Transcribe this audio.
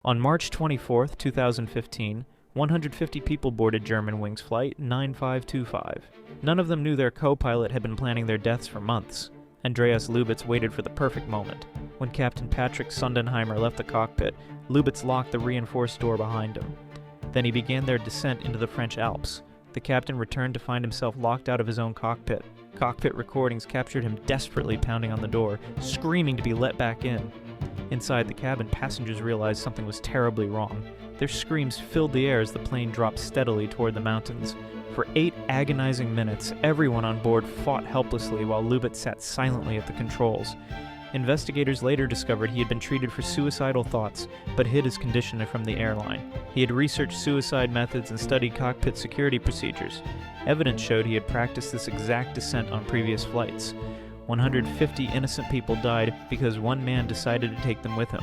On March 24, 2015, 150 people boarded Germanwings Flight 9525. None of them knew their co-pilot had been planning their deaths for months. Andreas Lubitz waited for the perfect moment. When Captain Patrick Sundenheimer left the cockpit, Lubitz locked the reinforced door behind him. Then he began their descent into the French Alps. The captain returned to find himself locked out of his own cockpit. Cockpit recordings captured him desperately pounding on the door, screaming to be let back in. Inside the cabin, passengers realized something was terribly wrong. Their screams filled the air as the plane dropped steadily toward the mountains. For 8 agonizing minutes, everyone on board fought helplessly while Lubitz sat silently at the controls. Investigators later discovered he had been treated for suicidal thoughts, but hid his condition from the airline. He had researched suicide methods and studied cockpit security procedures. Evidence showed he had practiced this exact descent on previous flights. 150 innocent people died because one man decided to take them with him.